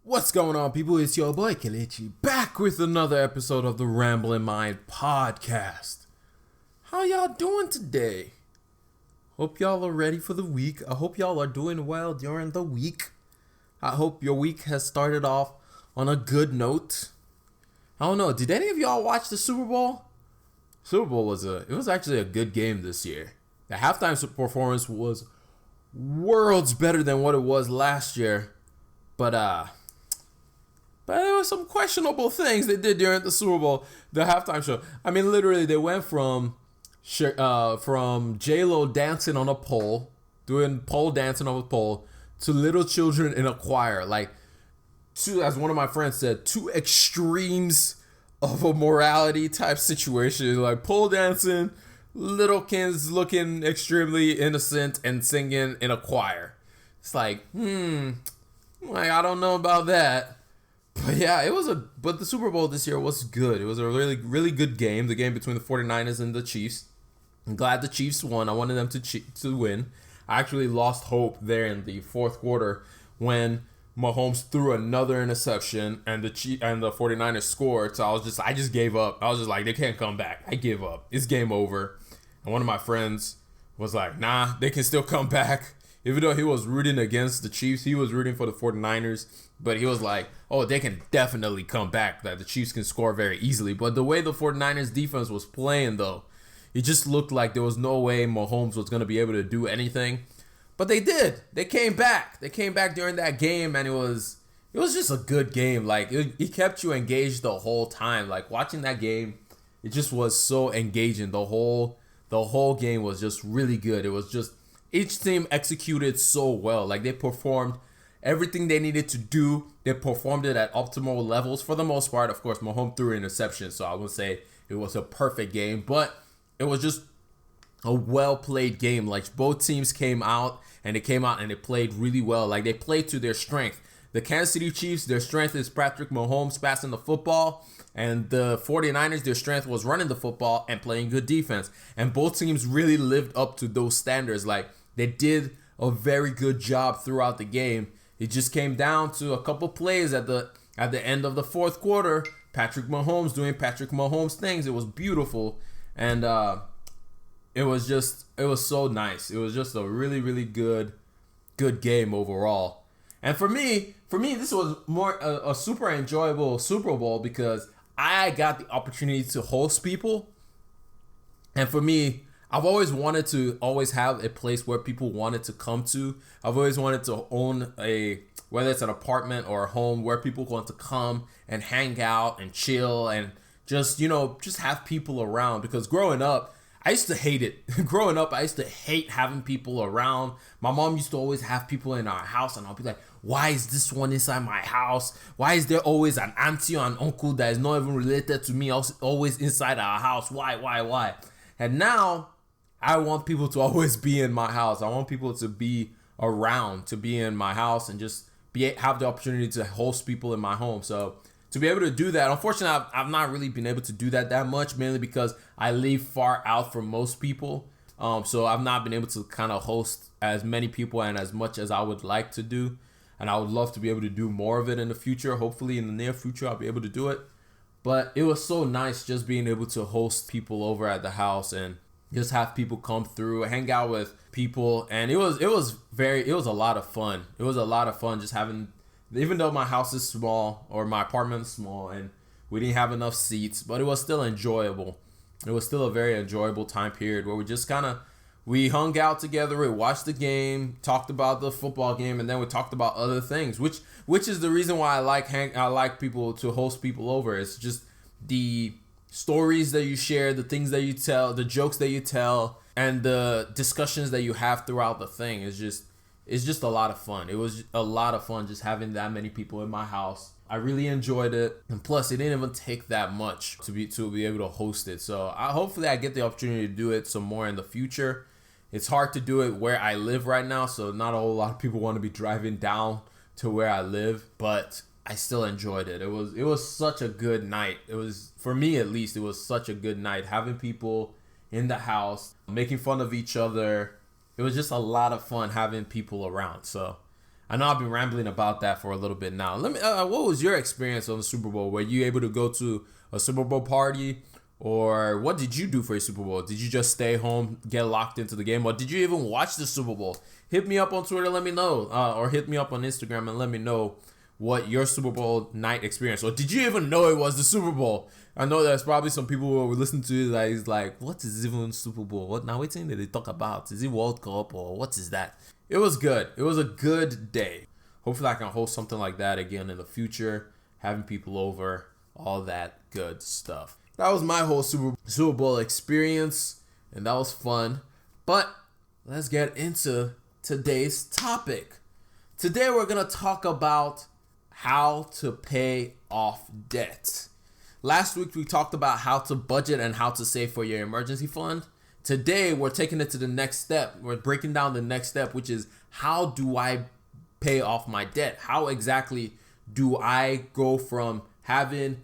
What's going on, people? It's your boy Kelechi back with another episode of the Ramblin' Mind podcast. How y'all doing today? Hope y'all are ready for the week. I hope y'all are doing well during the week. I hope your week has started off on a good note. I don't know, did any of y'all watch the Super Bowl? Super Bowl was actually a good game this year. The halftime performance was worlds better than what it was last year. But there were some questionable things they did during the Super Bowl, the halftime show. I mean, literally, they went from J-Lo dancing on a pole, doing pole dancing on a pole, to little children in a choir. Like, as one of my friends said, two extremes of a morality type situation. Like, pole dancing, little kids looking extremely innocent and singing in a choir. It's like, I don't know about that. But yeah, but the Super Bowl this year was good. It was a really, really good game. The game between the 49ers and the Chiefs. I'm glad the Chiefs won. I wanted them to win. I actually lost hope there in the fourth quarter when Mahomes threw another interception and the 49ers scored. So I just gave up. I was just like, they can't come back. I give up. It's game over. And one of my friends was like, nah, they can still come back. Even though he was rooting against the Chiefs, he was rooting for the 49ers. But he was like, oh, they can definitely come back, that the Chiefs can score very easily. But the way the 49ers defense was playing, though, it just looked like there was no way Mahomes was going to be able to do anything. But they did. They came back. They came back during that game, and it was just a good game. Like, it kept you engaged the whole time. Like, watching that game, it just was so engaging. The whole game was just really good. It was just, each team executed so well. Like, they performed everything they needed to do. They performed it at optimal levels for the most part. Of course, Mahomes threw an interception, so I wouldn't say it was a perfect game, but it was just a well-played game. Like, both teams came out and they played really well. Like, they played to their strength. The Kansas City Chiefs, their strength is Patrick Mahomes passing the football, and the 49ers, their strength was running the football and playing good defense. And both teams really lived up to those standards. Like, they did a very good job throughout the game. It just came down to a couple plays at the end of the fourth quarter. Patrick Mahomes doing Patrick Mahomes things. It was beautiful, and it was so nice. It was just a really, really good game overall. And for me, this was more a super enjoyable Super Bowl because I got the opportunity to host people, and for me, I've always wanted to have a place where people wanted to come to. I've always wanted to own whether it's an apartment or a home where people want to come and hang out and chill and just have people around. Because growing up, I used to hate it. Growing up, I used to hate having people around. My mom used to always have people in our house, and I'll be like, why is this one inside my house? Why is there always an auntie or an uncle that is not even related to me always inside our house? Why? And now, I want people to always be in my house. I want people to be around, to be in my house, and just have the opportunity to host people in my home. So to be able to do that, unfortunately, I've not really been able to do that much, mainly because I live far out from most people. So I've not been able to kind of host as many people and as much as I would like to do. And I would love to be able to do more of it in the future. Hopefully in the near future, I'll be able to do it. But it was so nice just being able to host people over at the house and just have people come through, hang out with people, and it was a lot of fun. It was a lot of fun just having, even though my house is small or my apartment is small and we didn't have enough seats, but it was still enjoyable. It was still a very enjoyable time period where we just we hung out together, we watched the game, talked about the football game, and then we talked about other things, which is the reason why I like people to host people over. It's just the stories that you share, the things that you tell, the jokes that you tell, and the discussions that you have throughout the thing is just a lot of fun. It was a lot of fun just having that many people in my house. I really enjoyed it, and plus it didn't even take that much to be able to host it. So hopefully I get the opportunity to do it some more in the future. It's hard to do it where I live right now, so not a whole lot of people want to be driving down to where I live, but I still enjoyed it. It was such a good night. It was, for me at least, it was such a good night. Having people in the house, making fun of each other. It was just a lot of fun having people around. So I know I've been rambling about that for a little bit now. Let me. What was your experience on the Super Bowl? Were you able to go to a Super Bowl party, or what did you do for your Super Bowl? Did you just stay home, get locked into the game, or did you even watch the Super Bowl? Hit me up on Twitter, let me know, or hit me up on Instagram and let me know what your Super Bowl night experience, or did you even know it was the Super Bowl? I know there's probably some people who will listen to it that is like, what is even Super Bowl? What now? What's that they talk about? Is it World Cup or what is that? It was good. It was a good day. Hopefully I can host something like that again in the future, having people over, all that good stuff. That was my whole Super Bowl experience, and that was fun. But let's get into today's topic. Today we're going to talk about how to pay off debt. Last week we talked about how to budget and how to save for your emergency fund. Today we're taking it to the next step. We're breaking down the next step, which is how do I pay off my debt? How exactly do I go from having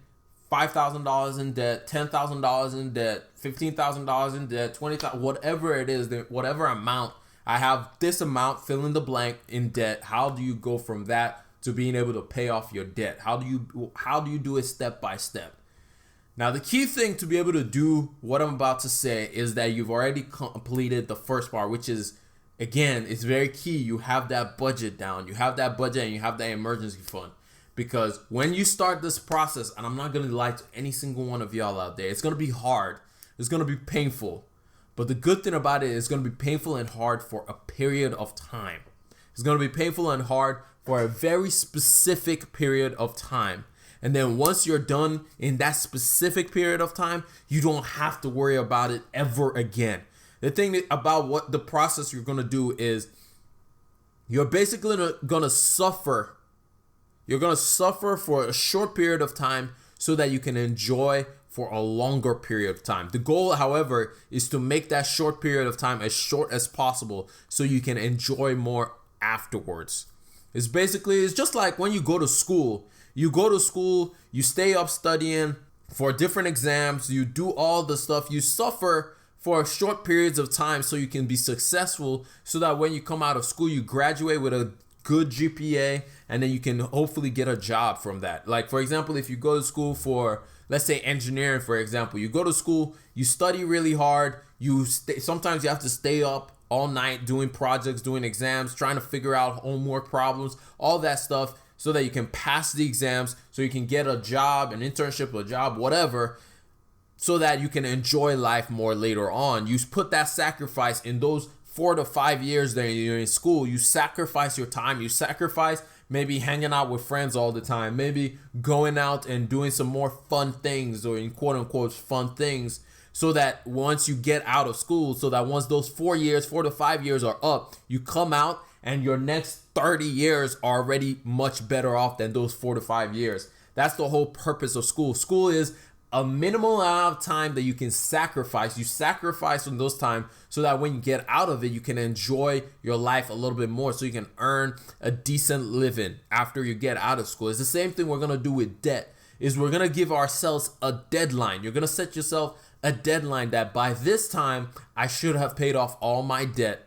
$5,000 in debt, $10,000 in debt, $15,000 in debt, $20,000, whatever it is, whatever amount, I have this amount, fill in the blank in debt. How do you go from that to being able to pay off your debt? How do you do it step by step? Now, the key thing to be able to do what I'm about to say is that you've already completed the first part, which is, again, it's very key. You have that budget down. You have that budget and you have that emergency fund. Because when you start this process, and I'm not going to lie to any single one of y'all out there, it's going to be hard. It's going to be painful. But the good thing about it is it's going to be painful and hard for a period of time. It's going to be painful and hard for a very specific period of time. And then once you're done in that specific period of time, you don't have to worry about it ever again. The thing about what the process you're going to do is you're basically going to suffer. You're going to suffer for a short period of time so that you can enjoy for a longer period of time. The goal, however, is to make that short period of time as short as possible so you can enjoy more afterwards. It's just like when you go to school. You go to school, you stay up studying for different exams, you do all the stuff, you suffer for short periods of time so you can be successful, so that when you come out of school, you graduate with a good GPA, and then you can hopefully get a job from that. Like, for example, if you go to school for, let's say, engineering, for example, you go to school, you study really hard, sometimes you have to stay up all night doing projects, doing exams, trying to figure out homework problems, all that stuff, so that you can pass the exams, so you can get a job, an internship, a job, whatever, so that you can enjoy life more later on. You put that sacrifice in those 4 to 5 years that you're in school. You sacrifice your time. You sacrifice maybe hanging out with friends all the time, maybe going out and doing some more fun things, or in quote unquote fun things, so that once you get out of school, so that once those 4 to 5 years are up, you come out and your next 30 years are already much better off than those 4 to 5 years. That's the whole purpose of school. School is a minimal amount of time that you can sacrifice. You sacrifice on those time so that when you get out of it, you can enjoy your life a little bit more, so you can earn a decent living after you get out of school. It's the same thing we're going to do with debt. Is we're going to give ourselves a deadline. You're going to set yourself a deadline that by this time, I should have paid off all my debt.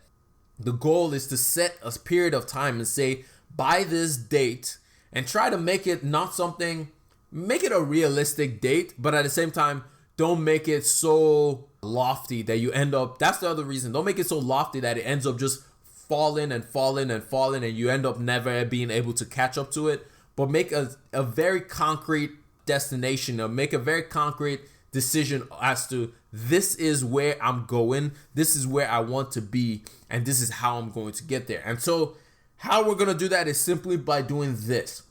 The goal is to set a period of time and say, by this date, and try to make it make it a realistic date, but at the same time, don't make it so lofty that you end up, that's the other reason, don't make it so lofty that it ends up just falling and falling and falling, and you end up never being able to catch up to it. But make a very concrete destination, or make a very concrete decision as to, this is where I'm going, this is where I want to be, and this is how I'm going to get there. And so how we're going to do that is simply by doing this.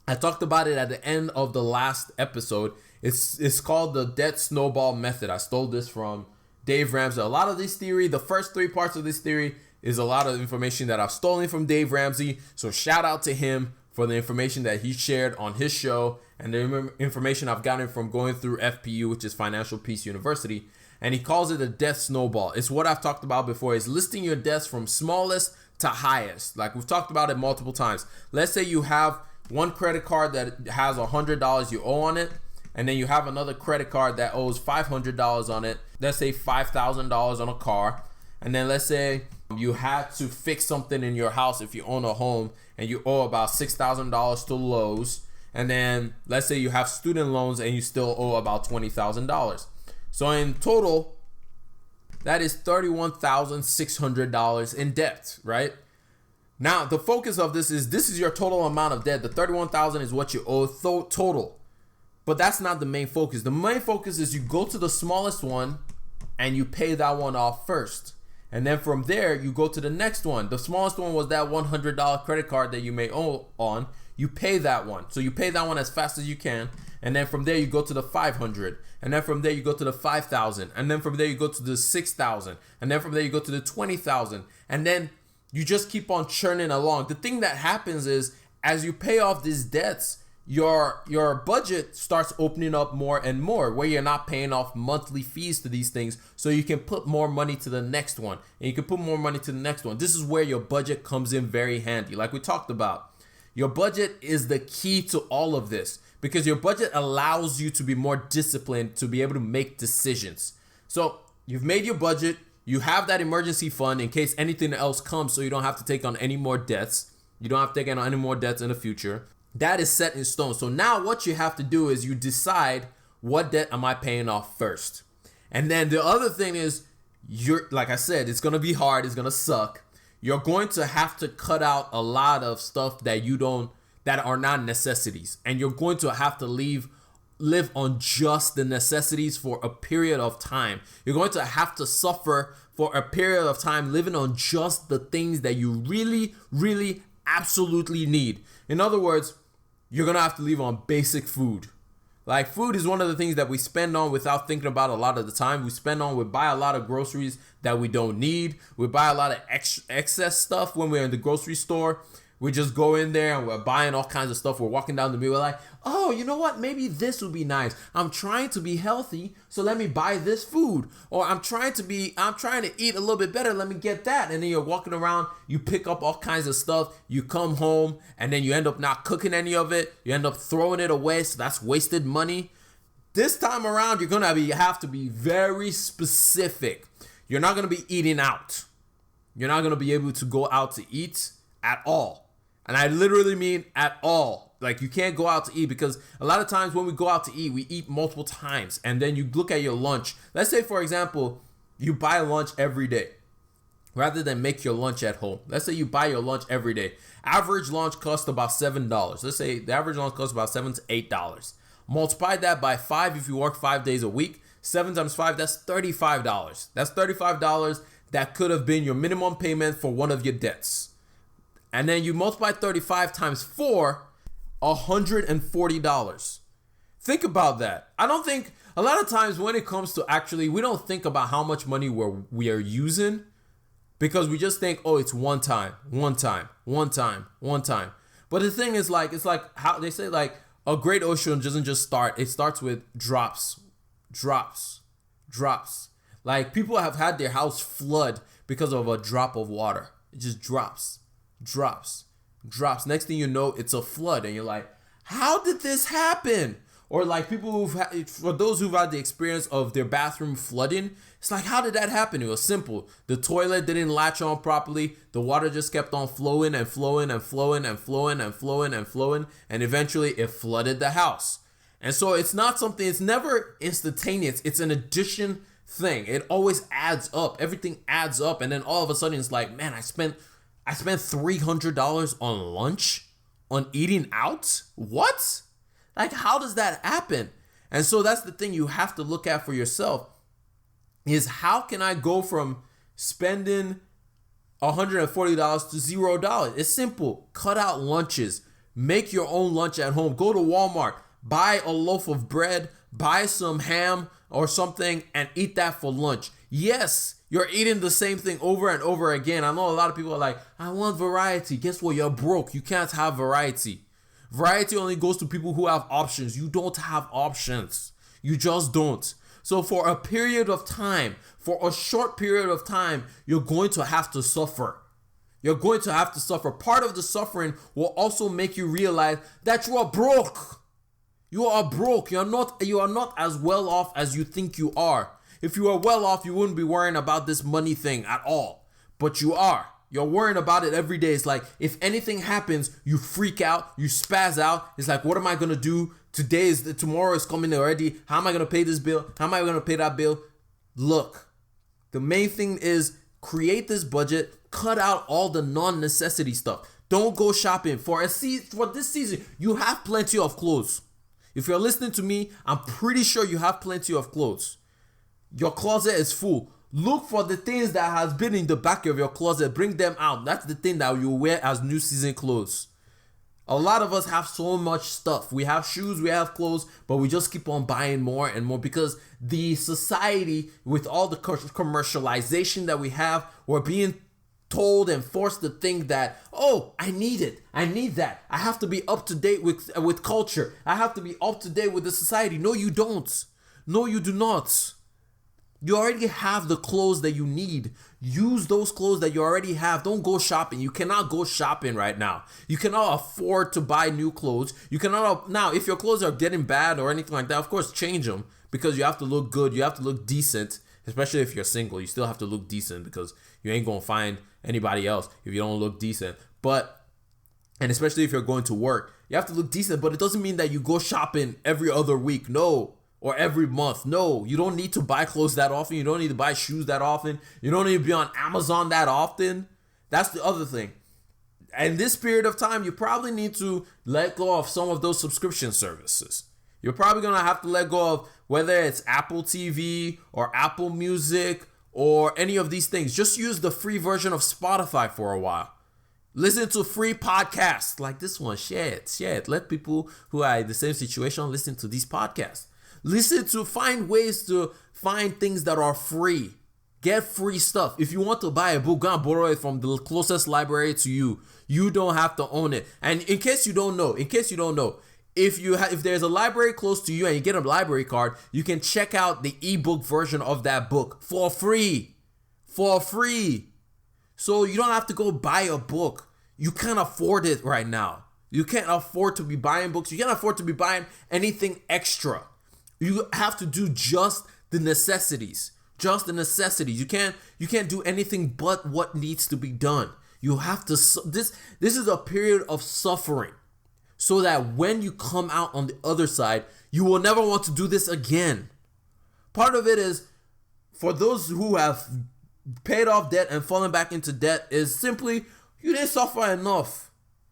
I talked about it at the end of the last episode. It's called the debt snowball method. I stole this from Dave Ramsey. A lot of this theory, the first 3 parts of this theory, is a lot of information that I've stolen from Dave Ramsey. So shout out to him for the information that he shared on his show, and the information I've gotten from going through FPU, which is Financial Peace University. And he calls it a debt snowball. It's what I've talked about before. It's listing your debts from smallest to highest. Like we've talked about it multiple times. Let's say you have one credit card that has $100 you owe on it, and then you have another credit card that owes $500 on it. Let's say $5,000 on a car. And then let's say You had to fix something in your house if you own a home and you owe about $6,000 to Lowe's. And then let's say you have student loans and you still owe about $20,000. So in total, that is $31,600 in debt, right? Now, the focus of this is your total amount of debt. The $31,000 is what you owe total. But that's not the main focus. The main focus is you go to the smallest one and you pay that one off first. And then from there, you go to the next one. The smallest one was that $100 credit card that you may owe on. You pay that one. So you pay that one as fast as you can. And then from there, you go to the $500. And then from there, you go to the $5,000. And then from there, you go to the $6,000. And then from there, you go to the $20,000. And then you just keep on churning along. The thing that happens is as you pay off these debts, your budget starts opening up more and more, where you're not paying off monthly fees to these things, so you can put more money to the next one, and you can put more money to the next one. This is where your budget comes in very handy. Like we talked about, your budget is the key to all of this, because your budget allows you to be more disciplined, to be able to make decisions. So you've made your budget, you have that emergency fund in case anything else comes, so you don't have to take on any more debts. You don't have to take on any more debts in the future. That is set in stone. So now what you have to do is you decide, what debt am I paying off first? And then the other thing is, like I said, it's going to be hard. It's going to suck. You're going to have to cut out a lot of stuff that are not necessities. And you're going to have to live on just the necessities for a period of time. You're going to have to suffer for a period of time living on just the things that you really, really absolutely need. In other words, you're going to have to live on basic food. Like, food is one of the things that we spend on without thinking about a lot of the time. We buy a lot of groceries that we don't need. We buy a lot of excess stuff when we're in the grocery store. We just go in there and we're buying all kinds of stuff. We're walking down the middle, we're like, oh, you know what? Maybe this would be nice. I'm trying to be healthy, so let me buy this food. Or I'm trying to eat a little bit better, let me get that. And then you're walking around, you pick up all kinds of stuff, you come home, and then you end up not cooking any of it. You end up throwing it away, so that's wasted money. This time around, you're gonna have to be very specific. You're not gonna be eating out. You're not gonna be able to go out to eat at all. And I literally mean at all. Like, you can't go out to eat, because a lot of times when we go out to eat, we eat multiple times. And then you look at your lunch. Let's say, for example, you buy lunch every day rather than make your lunch at home. Let's say you buy your lunch every day. Average lunch costs about $7. Let's say the average lunch costs about $7 to $8. Multiply that by 5 if you work 5 days a week. 7 times 5, that's $35. That's $35 that could have been your minimum payment for one of your debts. And then you multiply 35 times 4, $140. Think about that. I don't think, a lot of times when it comes to we don't think about how much money we are using, because we just think, oh, it's one time. But the thing is, like, it's like how they say, like, a great ocean doesn't just start. It starts with drops. Like, people have had their house flood because of a drop of water. It just drops. Next thing you know, it's a flood, and you're like, how did this happen? Or like for those who've had the experience of their bathroom flooding, it's like, how did that happen? It was simple. The toilet didn't latch on properly. The water just kept on flowing, and eventually it flooded the house. And so it's never instantaneous. It's an addition thing. It always adds up. Everything adds up, and then all of a sudden it's like, man, I spent $300 on lunch, on eating out? What? Like, how does that happen? And so that's the thing you have to look at for yourself, is how can I go from spending $140 to $0? It's simple. Cut out lunches. Make your own lunch at home. Go to Walmart. Buy a loaf of bread. Buy some ham or something and eat that for lunch. Yes, you're eating the same thing over and over again. I know a lot of people are like, I want variety. Guess what? You're broke. You can't have variety. Variety only goes to people who have options. You don't have options. You just don't. So for a period of time, for a short period of time, you're going to have to suffer. You're going to have to suffer. Part of the suffering will also make you realize that you are broke. You are broke. You are not as well off as you think you are. If you were well off, you wouldn't be worrying about this money thing at all. but you're worrying about it every day. It's like if anything happens, you freak out, you spaz out. It's like, what am I gonna do? Tomorrow is coming already. How am I gonna pay this bill? How am I gonna pay that bill? Look, the main thing is create this budget, cut out all the non-necessity stuff. Don't go shopping for this season. You have plenty of clothes. If you're listening to me, I'm pretty sure you have plenty of clothes. Your closet is full. Look for the things that has been in the back of your closet. Bring them out. That's the thing that you wear as new season clothes. A lot of us have so much stuff. We have shoes, we have clothes, but we just keep on buying more and more because the society, with all the commercialization that we have, we're being told and forced to think that, oh, I need it. I need that. I have to be up to date with culture. I have to be up to date with the society. No, you don't. No, you do not. You already have the clothes that you need. Use those clothes that you already have. Don't go shopping. You cannot go shopping right now. You cannot afford to buy new clothes. You cannot. Now, if your clothes are getting bad or anything like that, of course, change them because you have to look good. You have to look decent, especially if you're single. You still have to look decent because you ain't going to find anybody else if you don't look decent. And especially if you're going to work, you have to look decent, but it doesn't mean that you go shopping every other week. No. Or every month. No, you don't need to buy clothes that often. You don't need to buy shoes that often. You don't need to be on Amazon that often. That's the other thing. And this period of time, you probably need to let go of some of those subscription services. You're probably going to have to let go of whether it's Apple TV or Apple Music or any of these things. Just use the free version of Spotify for a while. Listen to free podcasts like this one. Share it. Let people who are in the same situation listen to these podcasts. Find ways to find things that are free. Get free stuff. If you want to buy a book, go and borrow it from the closest library to you. You don't have to own it. And in case you don't know, if there's a library close to you and you get a library card, you can check out the ebook version of that book for free. So you don't have to go buy a book. You can't afford it right now. You can't afford to be buying books. You can't afford to be buying anything extra. You have to do just the necessities. You can't do anything but what needs to be done. You have to. This is a period of suffering, so that when you come out on the other side, you will never want to do this again. Part of it is for those who have paid off debt and fallen back into debt is simply you didn't suffer enough.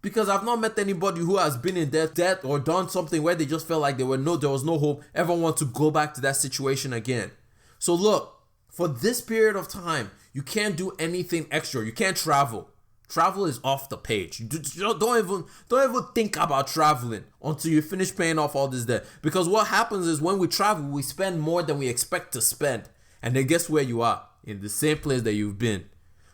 Because I've not met anybody who has been in debt or done something where they just felt like there was no hope, ever want to go back to that situation again. So look, for this period of time, you can't do anything extra. You can't travel. Travel is off the page. Don't even think about traveling until you finish paying off all this debt. Because what happens is when we travel, we spend more than we expect to spend. And then guess where you are? In the same place that you've been.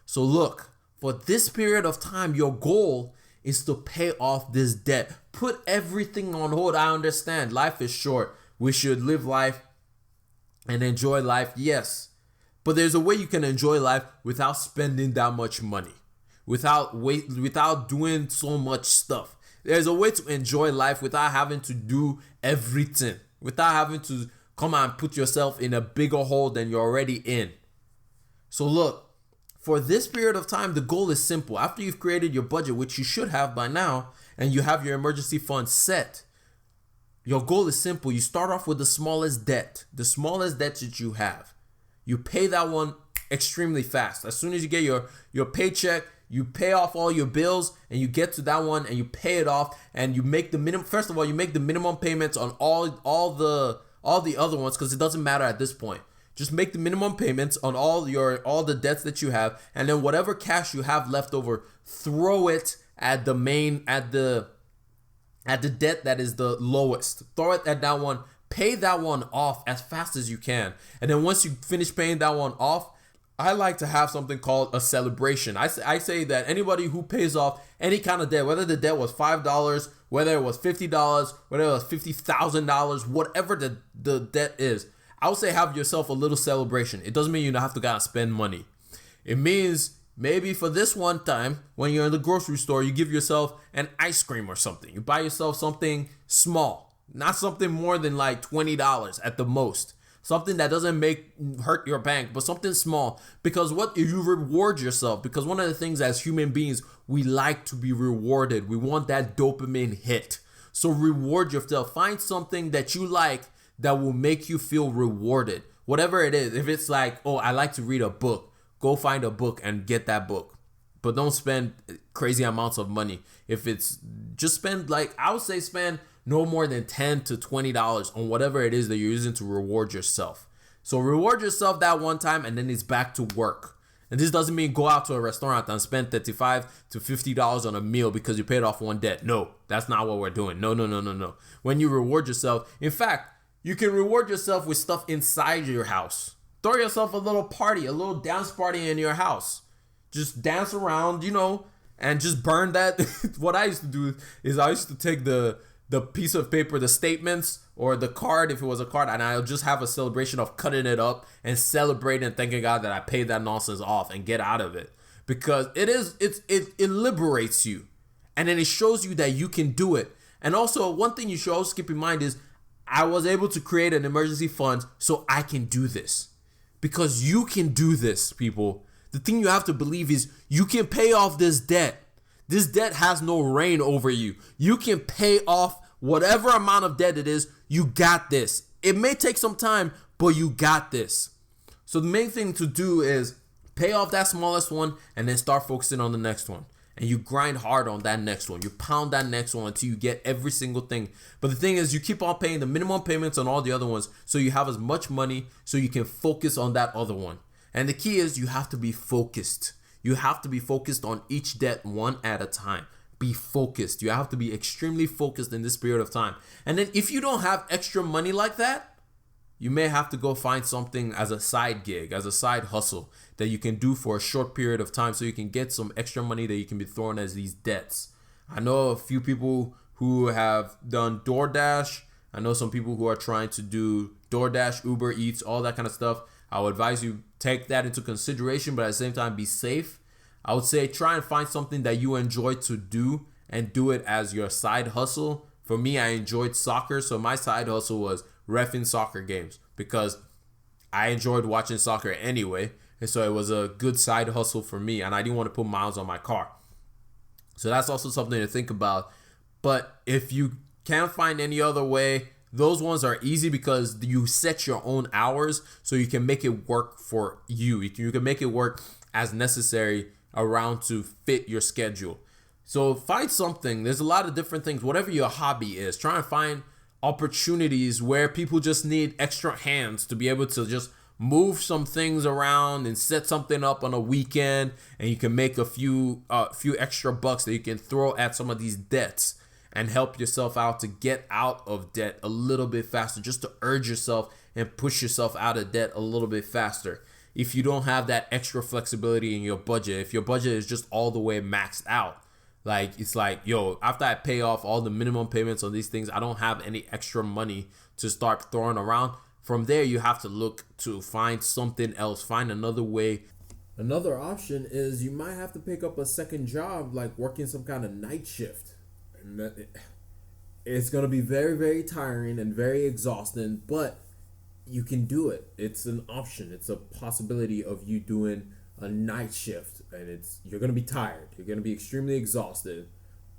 So look, for this period of time, your goal is to pay off this debt. Put everything on hold. I understand life is short. We should live life and enjoy life. Yes. But there's a way you can enjoy life without spending that much money. Without doing so much stuff. There's a way to enjoy life without having to do everything. Without having to come and put yourself in a bigger hole than you're already in. So look, for this period of time, the goal is simple. After you've created your budget, which you should have by now, and you have your emergency fund set, your goal is simple. You start off with the smallest debt that you have. You pay that one extremely fast. As soon as you get your paycheck, you pay off all your bills, and you get to that one and you pay it off, and you make the minimum. First of all, you make the minimum payments on all the other ones because it doesn't matter at this point. Just make the minimum payments on all the debts that you have, and then whatever cash you have left over, throw it at the debt that is the lowest. Throw it at that one. Pay that one off as fast as you can, and then once you finish paying that one off, I like to have something called a celebration. I say that anybody who pays off any kind of debt, whether the debt was $5, whether it was $50, whether it was $50,000, whatever the debt is, I would say have yourself a little celebration. It doesn't mean you don't have to go and spend money. It means maybe for this one time, when you're in the grocery store, you give yourself an ice cream or something. You buy yourself something small, not something more than like $20 at the most. something that doesn't hurt your bank, but something small. Because what if you reward yourself? Because one of the things as human beings, we like to be rewarded. We want that dopamine hit. So reward yourself. Find something that you like that will make you feel rewarded. Whatever it is. If it's like, oh, I like to read a book, go find a book and get that book. But don't spend crazy amounts of money. If it's just spend, like, I would say spend no more than $10 to $20 on whatever it is that you're using to reward yourself. So reward yourself that one time and then it's back to work. And this doesn't mean go out to a restaurant and spend $35 to $50 on a meal because you paid off one debt. No, that's not what we're doing. No. When you reward yourself, in fact, you can reward yourself with stuff inside your house. Throw yourself a little party, a little dance party in your house. Just dance around, and just burn that. What I used to do is I used to take the piece of paper, the statements or the card, if it was a card, and I'll just have a celebration of cutting it up and celebrating and thanking God that I paid that nonsense off and get out of it. Because it liberates you. And then it shows you that you can do it. And also one thing you should also keep in mind is I was able to create an emergency fund so I can do this. Because you can do this, people. The thing you have to believe is you can pay off this debt. This debt has no reign over you. You can pay off whatever amount of debt it is. You got this. It may take some time, but you got this. So the main thing to do is pay off that smallest one and then start focusing on the next one. And you grind hard on that next one. You pound that next one until you get every single thing. But the thing is, you keep on paying the minimum payments on all the other ones so you have as much money so you can focus on that other one. And the key is you have to be focused. You have to be focused on each debt one at a time. Be focused. You have to be extremely focused in this period of time. And then if you don't have extra money like that, you may have to go find something as a side gig, as a side hustle that you can do for a short period of time so you can get some extra money that you can be throwing as these debts. I know a few people who have done DoorDash. I know some people who are trying to do DoorDash, Uber Eats, all that kind of stuff. I would advise you take that into consideration, but at the same time, be safe. I would say try and find something that you enjoy to do and do it as your side hustle. For me, I enjoyed soccer, so my side hustle was reffing soccer games because I enjoyed watching soccer anyway. And so it was a good side hustle for me, and I didn't want to put miles on my car. So that's also something to think about. But if you can't find any other way, those ones are easy because you set your own hours so you can make it work for you. You can make it work as necessary around to fit your schedule. So find something. There's a lot of different things. Whatever your hobby is, try and find opportunities where people just need extra hands to be able to just move some things around and set something up on a weekend, and you can make a few extra bucks that you can throw at some of these debts and help yourself out to get out of debt a little bit faster, just to urge yourself and push yourself out of debt a little bit faster. If you don't have that extra flexibility in your budget, if your budget is just all the way maxed out, like it's like, yo, after I pay off all the minimum payments on these things, I don't have any extra money to start throwing around. From there, you have to look to find something else, find another way. Another option is you might have to pick up a second job, like working some kind of night shift. And it's going to be very, very tiring and very exhausting, but you can do it. It's an option. It's a possibility of you doing a night shift, and you're going to be tired. You're going to be extremely exhausted.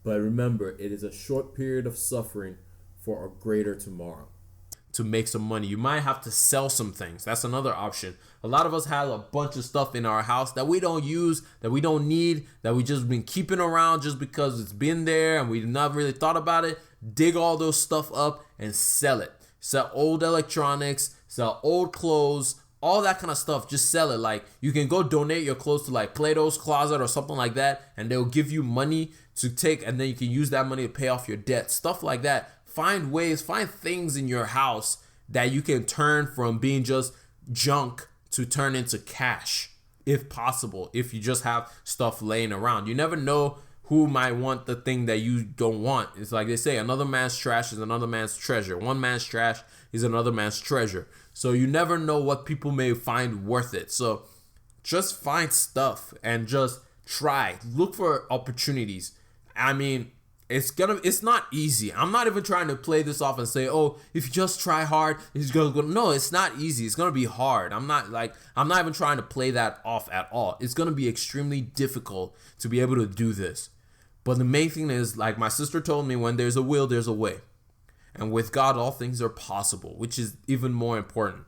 But remember, it is a short period of suffering for a greater tomorrow. To make some money, you might have to sell some things. That's another option. A lot of us have a bunch of stuff in our house that we don't use, that we don't need, that we just been keeping around just because it's been there and we've not really thought about it. Dig all those stuff up and sell it. Sell old electronics, sell old clothes, all that kind of stuff. Just sell it. Like, you can go donate your clothes to like Plato's Closet or something like that, and they'll give you money to take, and then you can use that money to pay off your debt. Stuff like that. Find ways, find things in your house that you can turn from being just junk to turn into cash, if possible, if you just have stuff laying around. You never know who might want the thing that you don't want. It's like they say, another man's trash is another man's treasure. One man's trash is another man's treasure. So you never know what people may find worth it. So just find stuff and just try. Look for opportunities. I mean, It's not easy. I'm not even trying to play this off and say, oh, if you just try hard, it's gonna go. No, it's not easy. It's gonna be hard. I'm not even trying to play that off at all. It's gonna be extremely difficult to be able to do this. But the main thing is, like my sister told me, when there's a will, there's a way. And with God, all things are possible, which is even more important.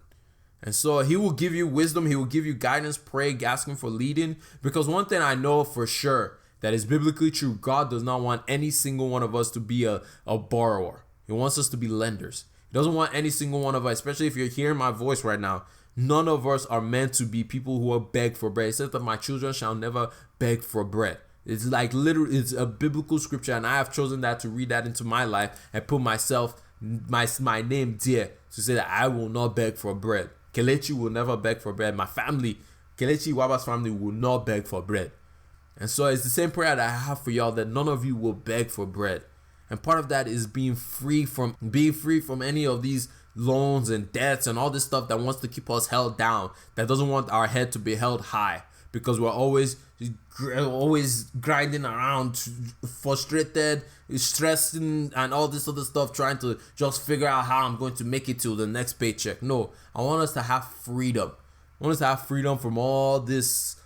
And so he will give you wisdom. He will give you guidance. Pray, ask him for leading. Because one thing I know for sure that is biblically true, God does not want any single one of us to be a borrower. He wants us to be lenders. He doesn't want any single one of us, especially if you're hearing my voice right now, none of us are meant to be people who are beg for bread. It says that my children shall never beg for bread. It's like literally, it's a biblical scripture, and I have chosen that to read that into my life and put my name there to say that I will not beg for bread. Kelechi will never beg for bread. My family, KelechIwuaba's family, will not beg for bread. And so it's the same prayer that I have for y'all, that none of you will beg for bread. And part of that is being free from any of these loans and debts and all this stuff that wants to keep us held down, that doesn't want our head to be held high, because we're always grinding around, frustrated, stressing, and all this other stuff, trying to just figure out how I'm going to make it to the next paycheck. No, I want us to have freedom. I want us to have freedom from all this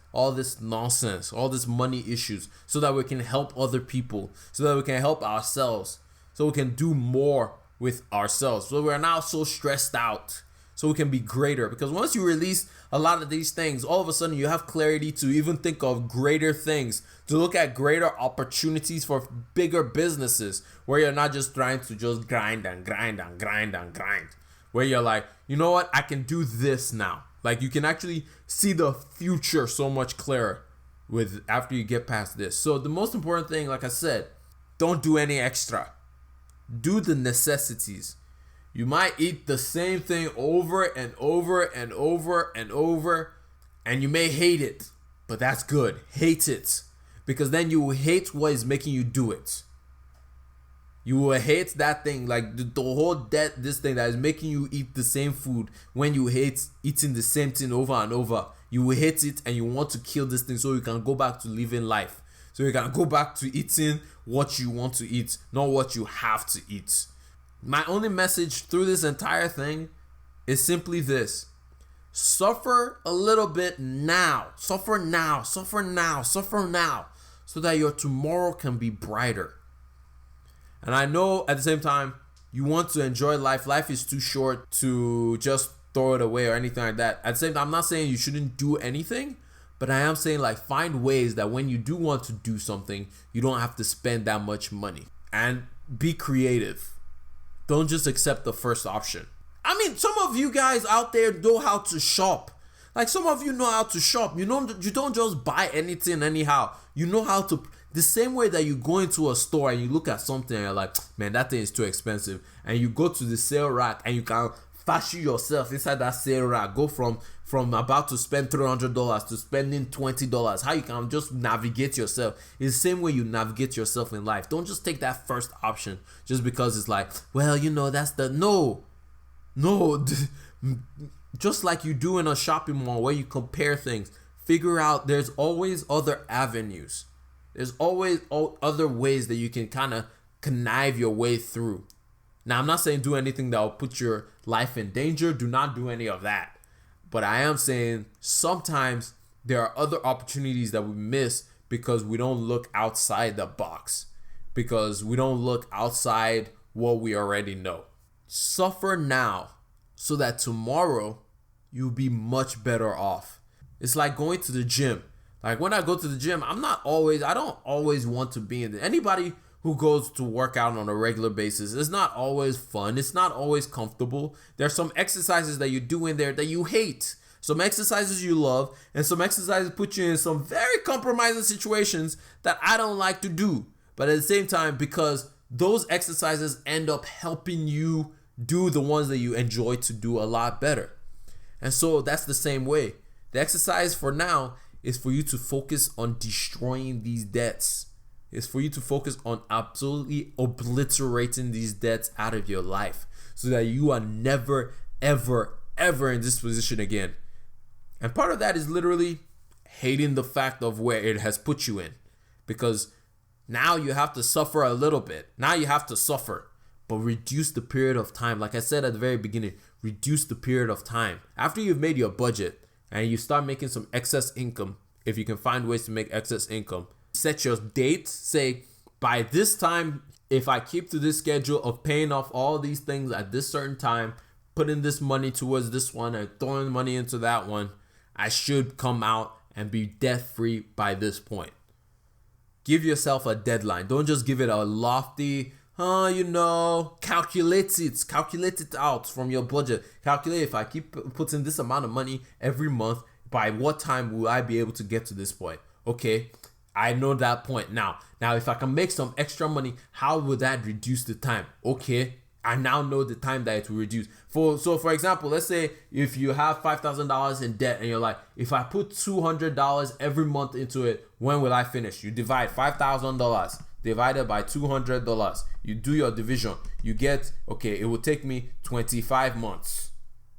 nonsense, all this money issues, so that we can help other people, so that we can help ourselves, so we can do more with ourselves, so we're not so stressed out, so we can be greater. Because once you release a lot of these things, all of a sudden you have clarity to even think of greater things, to look at greater opportunities for bigger businesses, where you're not just trying to just grind, where you're like, you know what, I can do this now. Like, you can actually see the future so much clearer after you get past this. So the most important thing, like I said, don't do any extra. Do the necessities. You might eat the same thing over and over and over and over, and you may hate it, but that's good. Hate it, because then you will hate what is making you do it. You will hate that thing, like the whole this thing that is making you eat the same food. When you hate eating the same thing over and over, you will hate it, and you want to kill this thing so you can go back to living life. So you can go back to eating what you want to eat, not what you have to eat. My only message through this entire thing is simply this: suffer a little bit now. Suffer now, suffer now, suffer now, so that your tomorrow can be brighter. And I know at the same time, you want to enjoy life. Life is too short to just throw it away or anything like that. At the same time, I'm not saying you shouldn't do anything, but I am saying, like, find ways that when you do want to do something, you don't have to spend that much money. And be creative. Don't just accept the first option. I mean, some of you guys out there know how to shop. Like, some of you know how to shop. You don't just buy anything anyhow. You know how to. The same way that you go into a store and you look at something and you're like, man, that thing is too expensive. And you go to the sale rack and you can fashion yourself inside that sale rack. Go from about to spend $300 to spending $20. How you can just navigate yourself. It's the same way you navigate yourself in life. Don't just take that first option just because it's like, well, you know, that's the no. Just like you do in a shopping mall where you compare things, figure out there's always other avenues. There's always other ways that you can kind of connive your way through. Now, I'm not saying do anything that will put your life in danger. Do not do any of that. But I am saying sometimes there are other opportunities that we miss because we don't look outside the box, because we don't look outside what we already know. Suffer now so that tomorrow you'll be much better off. It's like going to the gym. Like, when I go to the gym, I don't always want to be in there. Anybody who goes to work out on a regular basis, it's not always fun. It's not always comfortable. There's some exercises that you do in there that you hate. Some exercises you love, and some exercises put you in some very compromising situations that I don't like to do. But at the same time, because those exercises end up helping you do the ones that you enjoy to do a lot better. And so that's the same way. The exercise for now is for you to focus on destroying these debts. It's for you to focus on absolutely obliterating these debts out of your life, so that you are never, ever, ever in this position again. And part of that is literally hating the fact of where it has put you in, because Now you have to suffer a little bit. Now you have to suffer, but reduce the period of time. Like I said at the very beginning, reduce the period of time. After you've made your budget and you start making some excess income, if you can find ways to make excess income, set your date. Say, by this time, if I keep to this schedule of paying off all these things at this certain time, putting this money towards this one and throwing money into that one, I should come out and be debt free by this point. Give yourself a deadline. Don't just give it a lofty, calculate it out from your budget. Calculate, if I keep putting this amount of money every month, by what time will I be able to get to this point? Okay, I know that point now. Now, if I can make some extra money, how will that reduce the time? Okay, I now know the time that it will reduce. So for example, let's say if you have $5,000 in debt and you're like, if I put $200 every month into it, when will I finish? You divide $5,000 divided by $200. You do your division. You get, okay, it will take me 25 months.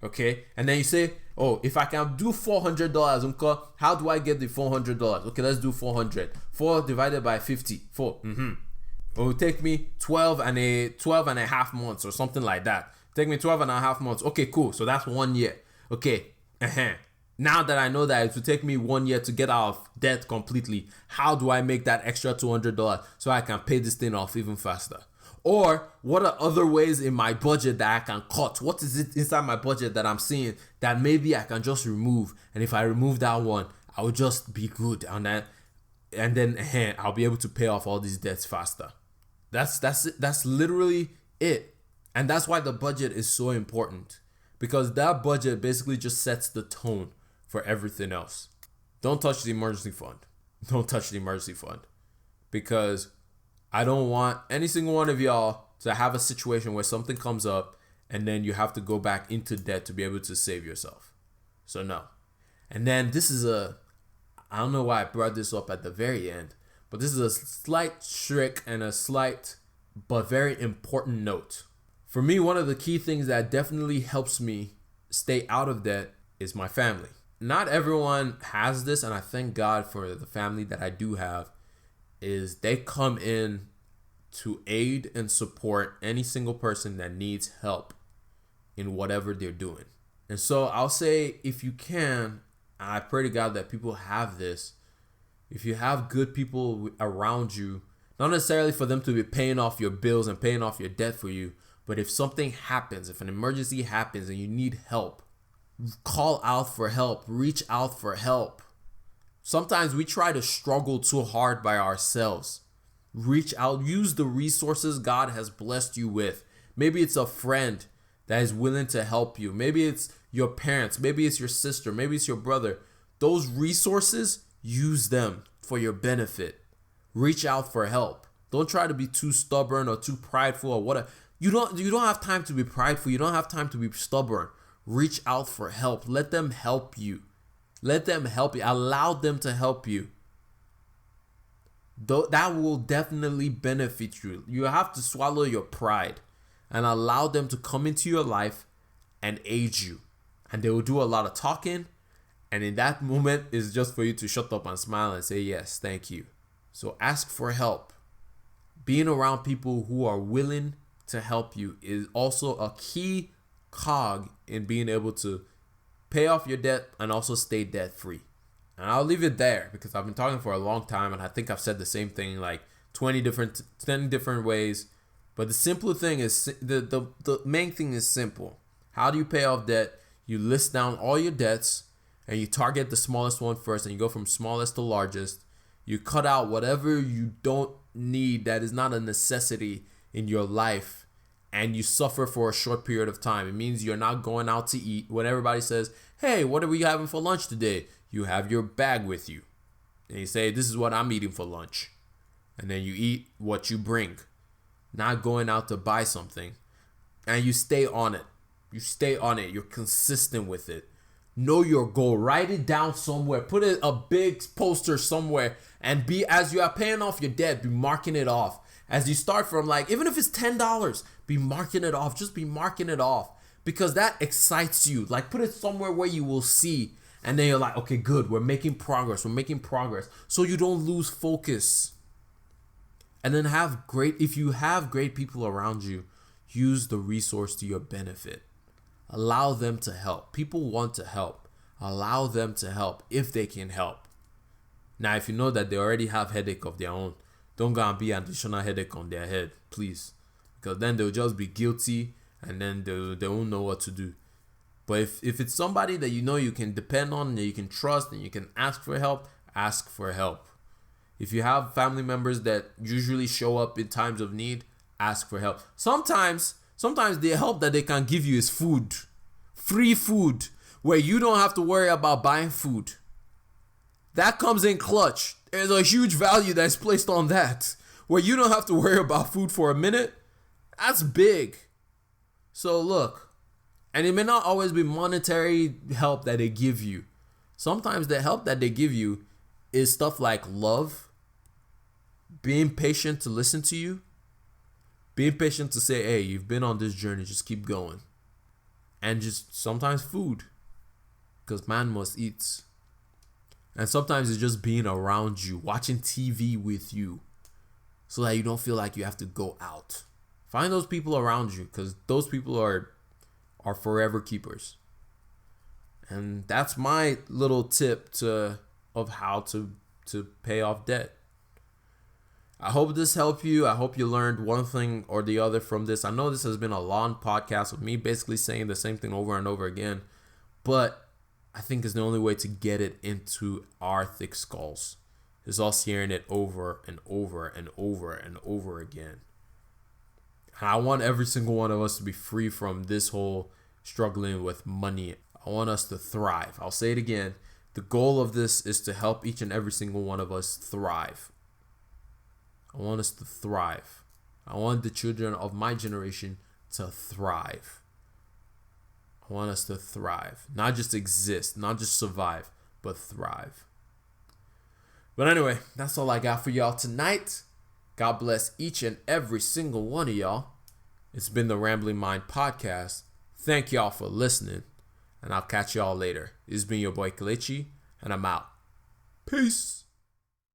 Okay, and then you say, oh, if I can do $400, how do I get the $400? Okay, let's do 400. 4 divided by 50. 4. It will take me 12 and a half months or something like that. Take me 12 and a half months. Okay, cool. So that's 1 year. Okay. Now that I know that it will take me 1 year to get out of debt completely, how do I make that extra $200 so I can pay this thing off even faster? Or what are other ways in my budget that I can cut? What is it inside my budget that I'm seeing that maybe I can just remove? And if I remove that one, I will just be good on that. And then I'll be able to pay off all these debts faster. That's literally it. And that's why the budget is so important, because that budget basically just sets the tone for everything else. Don't touch the emergency fund. Don't touch the emergency fund, because I don't want any single one of y'all to have a situation where something comes up and then you have to go back into debt to be able to save yourself. So no. And then I don't know why I brought this up at the very end, but this is a slight trick and a slight but very important note. For me, one of the key things that definitely helps me stay out of debt is my family. Not everyone has this, and I thank God for the family that I do have, is they come in to aid and support any single person that needs help in whatever they're doing. And so I'll say, if you can, I pray to God that people have this. If you have good people around you, not necessarily for them to be paying off your bills and paying off your debt for you, but if something happens, if an emergency happens and you need help, call out for help, reach out for help. Sometimes we try to struggle too hard by ourselves. Reach out, use the resources God has blessed you with. Maybe it's a friend that is willing to help you. Maybe it's your parents, maybe it's your sister, maybe it's your brother. Those resources, use them for your benefit. Reach out for help. Don't try to be too stubborn or too prideful or whatever. You don't have time to be prideful. You don't have time to be stubborn. Reach out for help. Let them help you. Let them help you. Allow them to help you. That will definitely benefit you. You have to swallow your pride and allow them to come into your life and aid you. And they will do a lot of talking. And in that moment, it's just for you to shut up and smile and say, yes, thank you. So ask for help. Being around people who are willing to help you is also a key cog in being able to pay off your debt and also stay debt free. And I'll leave it there because I've been talking for a long time and I think I've said the same thing like 10 different ways. But the simple thing is, the main thing is simple. How do you pay off debt? You list down all your debts and you target the smallest one first, and you go from smallest to largest. You cut out whatever you don't need that is not a necessity in your life, and you suffer for a short period of time. It means you're not going out to eat. When everybody says, hey, what are we having for lunch today? You have your bag with you. And you say, this is what I'm eating for lunch. And then you eat what you bring. Not going out to buy something. And you stay on it. You stay on it. You're consistent with it. Know your goal. Write it down somewhere. Put a big poster somewhere. And as you are paying off your debt, be marking it off. As you start from, like, even if it's $10, be marking it off. Just be marking it off. Because that excites you. Like, put it somewhere where you will see. And then you're like, okay, good. We're making progress. We're making progress. So you don't lose focus. And then if you have great people around you, use the resource to your benefit. Allow them to help. People want to help. Allow them to help if they can help. Now, if you know that they already have headache of their own, don't go and be an additional headache on their head, please. Because then they'll just be guilty and then they won't know what to do. But if it's somebody that you know you can depend on, and you can trust, and you can ask for help, ask for help. If you have family members that usually show up in times of need, ask for help. Sometimes the help that they can give you is food. Free food, where you don't have to worry about buying food. That comes in clutch. There's a huge value that's placed on that, where you don't have to worry about food for a minute. That's big. So look, and it may not always be monetary help that they give you. Sometimes the help that they give you is stuff like love, being patient to listen to you, being patient to say, hey, you've been on this journey, just keep going. And just sometimes food, because man must eat. And sometimes it's just being around you, watching TV with you, so that you don't feel like you have to go out. Find those people around you, because those people are forever keepers. And that's my little tip of how to pay off debt. I hope this helped you. I hope you learned one thing or the other from this. I know this has been a long podcast with me basically saying the same thing over and over again, but I think it's the only way to get it into our thick skulls, is us hearing it over and over and over and over again. And I want every single one of us to be free from this whole struggling with money. I want us to thrive. I'll say it again. The goal of this is to help each and every single one of us thrive. I want us to thrive. I want the children of my generation to thrive. I want us to thrive. Not just exist, not just survive, but thrive. But anyway, that's all I got for y'all tonight. God bless each and every single one of y'all. It's been the Rambling Mind Podcast. Thank y'all for listening, and I'll catch y'all later. This has been your boy Kelechi, and I'm out. Peace.